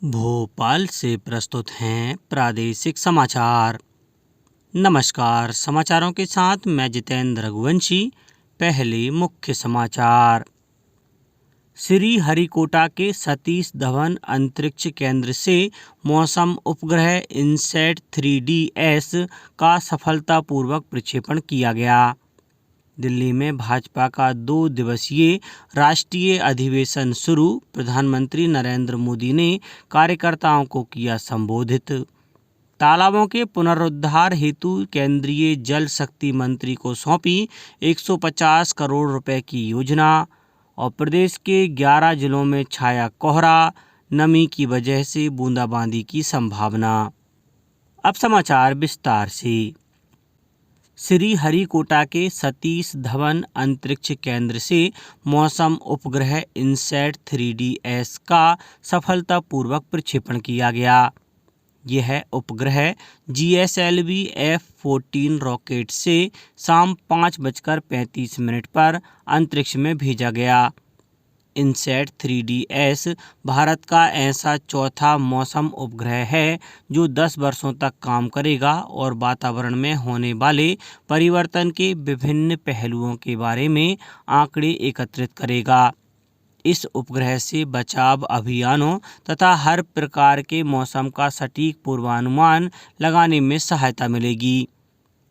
भोपाल से प्रस्तुत हैं प्रादेशिक समाचार। नमस्कार, समाचारों के साथ मैं जितेंद्र रघुवंशी। पहले मुख्य समाचार। श्री हरिकोटा के सतीश धवन अंतरिक्ष केंद्र से मौसम उपग्रह इनसैट 3DS का सफलतापूर्वक प्रक्षेपण किया गया। दिल्ली में भाजपा का 2 दिवसीय राष्ट्रीय अधिवेशन शुरू। प्रधानमंत्री नरेंद्र मोदी ने कार्यकर्ताओं को किया संबोधित। तालाबों के पुनरुद्धार हेतु केंद्रीय जल शक्ति मंत्री को सौंपी 150 करोड़ रुपए की योजना। और प्रदेश के 11 जिलों में छाया कोहरा, नमी की वजह से बूंदाबांदी की संभावना। अब समाचार विस्तार से। श्री हरिकोटा के सतीश धवन अंतरिक्ष केंद्र से मौसम उपग्रह इनसैट 3DS का सफलतापूर्वक प्रक्षेपण किया गया। यह उपग्रह GSLV F-14 रॉकेट से शाम 5:35 पर अंतरिक्ष में भेजा गया। इनसैट 3DS भारत का ऐसा चौथा मौसम उपग्रह है जो 10 वर्षों तक काम करेगा और वातावरण में होने वाले परिवर्तन के विभिन्न पहलुओं के बारे में आंकड़े एकत्रित करेगा। इस उपग्रह से बचाव अभियानों तथा हर प्रकार के मौसम का सटीक पूर्वानुमान लगाने में सहायता मिलेगी।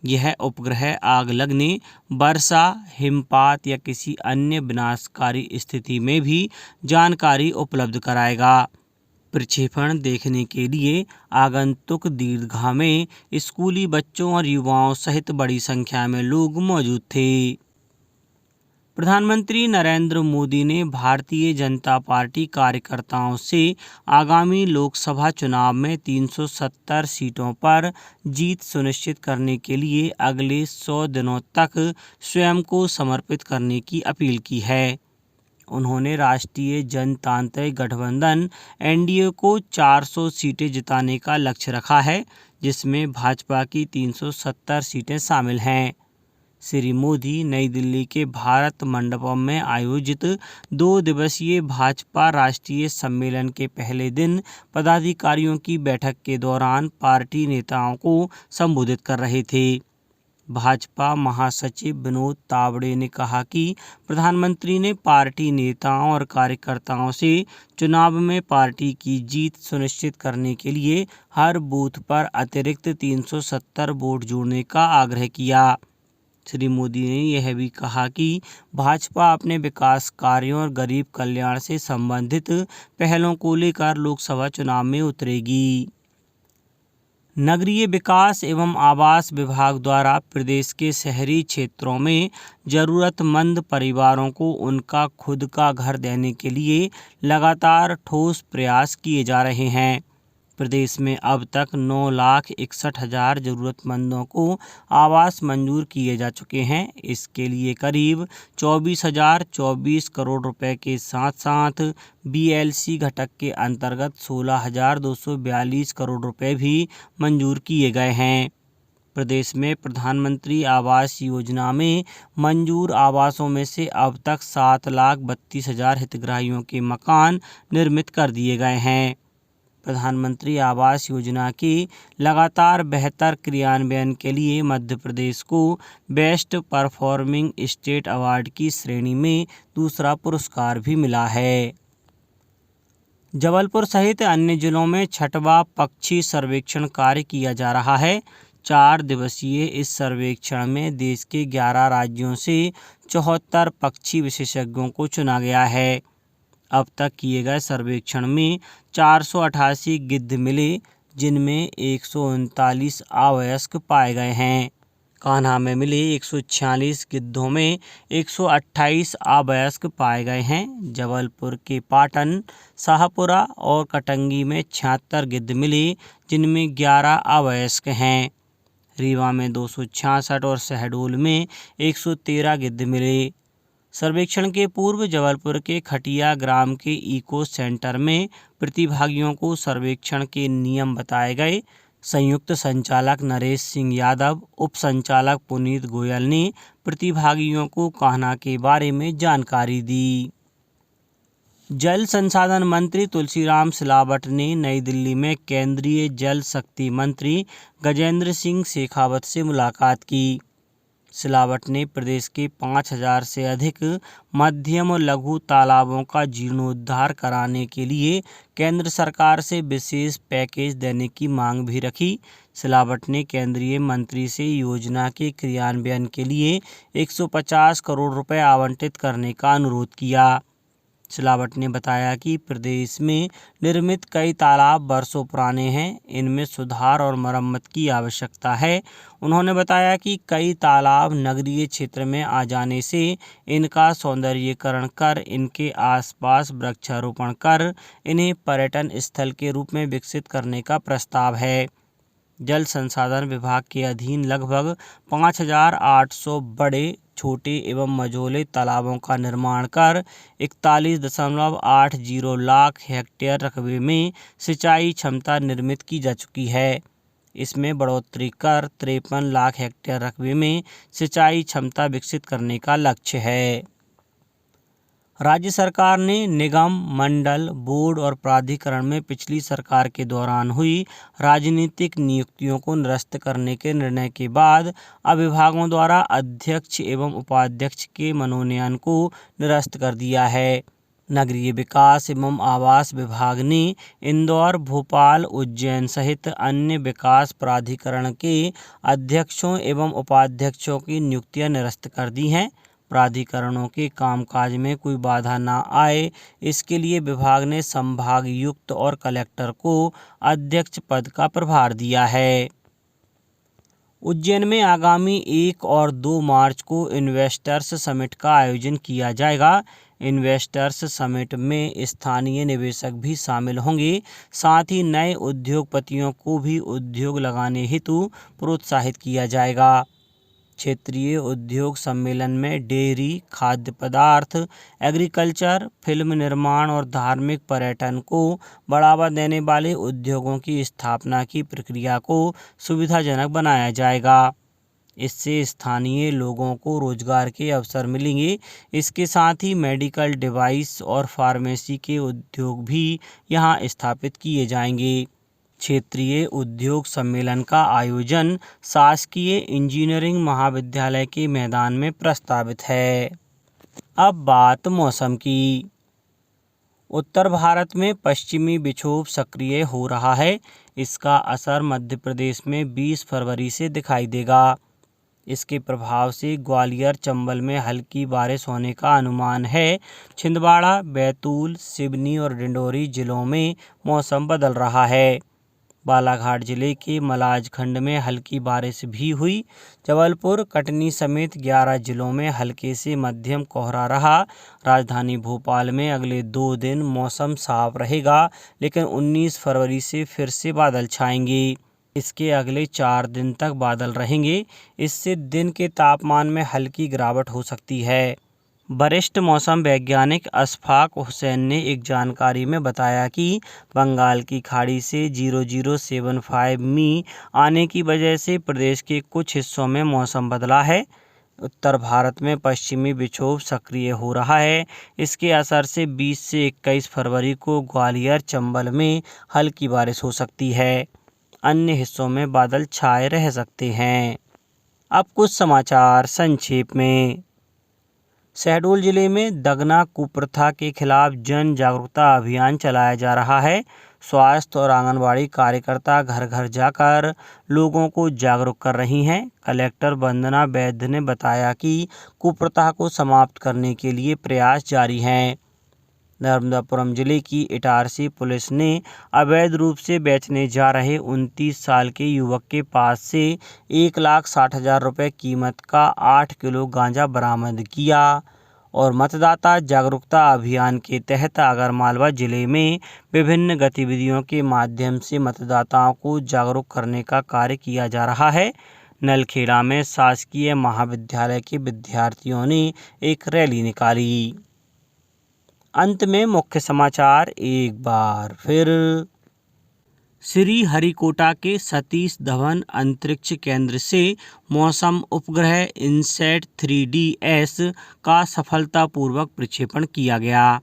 यह उपग्रह आग लगने, वर्षा, हिमपात या किसी अन्य विनाशकारी स्थिति में भी जानकारी उपलब्ध कराएगा। प्रक्षेपण देखने के लिए आगंतुक दीर्घा में स्कूली बच्चों और युवाओं सहित बड़ी संख्या में लोग मौजूद थे। प्रधानमंत्री नरेंद्र मोदी ने भारतीय जनता पार्टी कार्यकर्ताओं से आगामी लोकसभा चुनाव में 370 सीटों पर जीत सुनिश्चित करने के लिए अगले 100 दिनों तक स्वयं को समर्पित करने की अपील की है। उन्होंने राष्ट्रीय जनतांत्रिक गठबंधन NDA को 400 सीटें जिताने का लक्ष्य रखा है, जिसमें भाजपा की 370 सीटें शामिल हैं। श्री मोदी नई दिल्ली के भारत मंडपम में आयोजित 2 दिवसीय भाजपा राष्ट्रीय सम्मेलन के पहले दिन पदाधिकारियों की बैठक के दौरान पार्टी नेताओं को संबोधित कर रहे थे। भाजपा महासचिव विनोद तावड़े ने कहा कि प्रधानमंत्री ने पार्टी नेताओं और कार्यकर्ताओं से चुनाव में पार्टी की जीत सुनिश्चित करने के लिए हर बूथ पर अतिरिक्त 370 वोट जोड़ने का आग्रह किया। श्री मोदी ने यह भी कहा कि भाजपा अपने विकास कार्यों और गरीब कल्याण से संबंधित पहलों को लेकर लोकसभा चुनाव में उतरेगी। नगरीय विकास एवं आवास विभाग द्वारा प्रदेश के शहरी क्षेत्रों में जरूरतमंद परिवारों को उनका खुद का घर देने के लिए लगातार ठोस प्रयास किए जा रहे हैं। प्रदेश में अब तक 9,61,000 जरूरतमंदों को आवास मंजूर किए जा चुके हैं। इसके लिए करीब 24,024 करोड़ रुपए के साथ साथ BLC घटक के अंतर्गत 16,242 करोड़ रुपए भी मंजूर किए गए हैं। प्रदेश में प्रधानमंत्री आवास योजना में मंजूर आवासों में से अब तक 7,32,000 हितग्राहियों के मकान निर्मित कर दिए गए हैं। प्रधानमंत्री आवास योजना के लगातार बेहतर क्रियान्वयन के लिए मध्य प्रदेश को बेस्ट परफॉर्मिंग स्टेट अवार्ड की श्रेणी में दूसरा पुरस्कार भी मिला है। जबलपुर सहित अन्य जिलों में छठवां पक्षी सर्वेक्षण कार्य किया जा रहा है। 4 दिवसीय इस सर्वेक्षण में देश के 11 राज्यों से 74 पक्षी विशेषज्ञों को चुना गया है। अब तक किए गए सर्वेक्षण में 488 गिद्ध मिले, जिनमें 139 अवयस्क पाए गए हैं। कान्हा में मिले 146 गिद्धों में 128 अवयस्क पाए गए हैं। जबलपुर के पाटन, शाहपुरा और कटंगी में 76 गिद्ध मिले, जिनमें 11 अवयस्क हैं। रीवा में 266 और शहडोल में 113 गिद्ध मिले। सर्वेक्षण के पूर्व जबलपुर के खटिया ग्राम के इको सेंटर में प्रतिभागियों को सर्वेक्षण के नियम बताए गए। संयुक्त संचालक नरेश सिंह यादव, उप संचालक पुनीत गोयल ने प्रतिभागियों को कान्हा के बारे में जानकारी दी। जल संसाधन मंत्री तुलसीराम सिलावट ने नई दिल्ली में केंद्रीय जल शक्ति मंत्री गजेंद्र सिंह शेखावत से मुलाकात की। सिलावट ने प्रदेश के 5,000 से अधिक मध्यम और लघु तालाबों का जीर्णोद्धार कराने के लिए केंद्र सरकार से विशेष पैकेज देने की मांग भी रखी। सिलावट ने केंद्रीय मंत्री से योजना के क्रियान्वयन के लिए 150 करोड़ रुपए आवंटित करने का अनुरोध किया। सिलावट ने बताया कि प्रदेश में निर्मित कई तालाब वर्षों पुराने हैं, इनमें सुधार और मरम्मत की आवश्यकता है। उन्होंने बताया कि कई तालाब नगरीय क्षेत्र में आ जाने से इनका सौंदर्यीकरण कर, इनके आसपास वृक्षारोपण कर, इन्हें पर्यटन स्थल के रूप में विकसित करने का प्रस्ताव है। जल संसाधन विभाग के अधीन लगभग 5,800 बड़े, छोटे एवं मझोले तालाबों का निर्माण कर 41.80 लाख हेक्टेयर रकबे में सिंचाई क्षमता निर्मित की जा चुकी है। इसमें बढ़ोतरी कर 53 लाख हेक्टेयर रकबे में सिंचाई क्षमता विकसित करने का लक्ष्य है। राज्य सरकार ने निगम, मंडल, बोर्ड और प्राधिकरण में पिछली सरकार के दौरान हुई राजनीतिक नियुक्तियों को निरस्त करने के निर्णय के बाद अब विभागों द्वारा अध्यक्ष एवं उपाध्यक्ष के मनोनयन को निरस्त कर दिया है। नगरीय विकास एवं आवास विभाग ने इंदौर, भोपाल, उज्जैन सहित अन्य विकास प्राधिकरण के अध्यक्षों एवं उपाध्यक्षों की नियुक्तियां निरस्त कर दी हैं। प्राधिकरणों के कामकाज में कोई बाधा न आए, इसके लिए विभाग ने संभागायुक्त और कलेक्टर को अध्यक्ष पद का प्रभार दिया है। उज्जैन में आगामी 1 और 2 मार्च को इन्वेस्टर्स समिट का आयोजन किया जाएगा। इन्वेस्टर्स समिट में स्थानीय निवेशक भी शामिल होंगे। साथ ही नए उद्योगपतियों को भी उद्योग लगाने हेतु प्रोत्साहित किया जाएगा। क्षेत्रीय उद्योग सम्मेलन में डेयरी, खाद्य पदार्थ, एग्रीकल्चर, फिल्म निर्माण और धार्मिक पर्यटन को बढ़ावा देने वाले उद्योगों की स्थापना की प्रक्रिया को सुविधाजनक बनाया जाएगा। इससे स्थानीय लोगों को रोजगार के अवसर मिलेंगे। इसके साथ ही मेडिकल डिवाइस और फार्मेसी के उद्योग भी यहाँ स्थापित किए जाएंगे। क्षेत्रीय उद्योग सम्मेलन का आयोजन शासकीय इंजीनियरिंग महाविद्यालय के मैदान में प्रस्तावित है। अब बात मौसम की। उत्तर भारत में पश्चिमी विक्षोभ सक्रिय हो रहा है। इसका असर मध्य प्रदेश में 20 फरवरी से दिखाई देगा। इसके प्रभाव से ग्वालियर, चंबल में हल्की बारिश होने का अनुमान है। छिंदवाड़ा, बैतूल, सिवनी और डिंडोरी जिलों में मौसम बदल रहा है। बालाघाट जिले के मलाजखंड में हल्की बारिश भी हुई। जबलपुर, कटनी समेत 11 जिलों में हल्के से मध्यम कोहरा रहा। राजधानी भोपाल में अगले 2 दिन मौसम साफ रहेगा, लेकिन 19 फरवरी से फिर से बादल छाएंगे। इसके अगले 4 दिन तक बादल रहेंगे। इससे दिन के तापमान में हल्की गिरावट हो सकती है। वरिष्ठ मौसम वैज्ञानिक अशफाक हुसैन ने एक जानकारी में बताया कि बंगाल की खाड़ी से 0075 मी आने की वजह से प्रदेश के कुछ हिस्सों में मौसम बदला है। उत्तर भारत में पश्चिमी विक्षोभ सक्रिय हो रहा है। इसके असर से 20 से 21 फरवरी को ग्वालियर, चंबल में हल्की बारिश हो सकती है। अन्य हिस्सों में बादल छाए रह सकते हैं। अब कुछ समाचार संक्षेप में। शहडोल जिले में दगना कुप्रथा के खिलाफ जन जागरूकता अभियान चलाया जा रहा है। स्वास्थ्य और आंगनबाड़ी कार्यकर्ता घर घर जाकर लोगों को जागरूक कर रही हैं। कलेक्टर वंदना वैद्य ने बताया कि कुप्रथा को समाप्त करने के लिए प्रयास जारी हैं। नर्मदापुरम जिले की इटारसी पुलिस ने अवैध रूप से बेचने जा रहे 29 साल के युवक के पास से 1,60,000 रुपये कीमत का 8 किलो गांजा बरामद किया। और मतदाता जागरूकता अभियान के तहत आगरमालवा जिले में विभिन्न गतिविधियों के माध्यम से मतदाताओं को जागरूक करने का कार्य किया जा रहा है। नलखेड़ा में शासकीय महाविद्यालय के विद्यार्थियों ने एक रैली निकाली। अंत में मुख्य समाचार एक बार फिर। श्री हरिकोटा के सतीश धवन अंतरिक्ष केंद्र से मौसम उपग्रह इनसैट 3DS का सफलतापूर्वक प्रक्षेपण किया गया।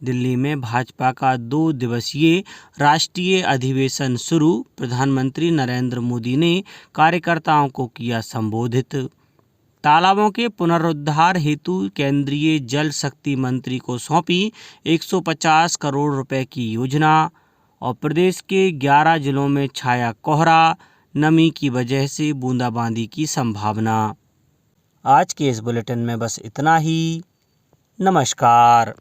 दिल्ली में भाजपा का 2 दिवसीय राष्ट्रीय अधिवेशन शुरू। प्रधानमंत्री नरेंद्र मोदी ने कार्यकर्ताओं को किया संबोधित। तालाबों के पुनरुद्धार हेतु केंद्रीय जल शक्ति मंत्री को सौंपी 150 करोड़ रुपए की योजना। और प्रदेश के 11 जिलों में छाया कोहरा, नमी की वजह से बूंदाबांदी की संभावना। आज के इस बुलेटिन में बस इतना ही। नमस्कार।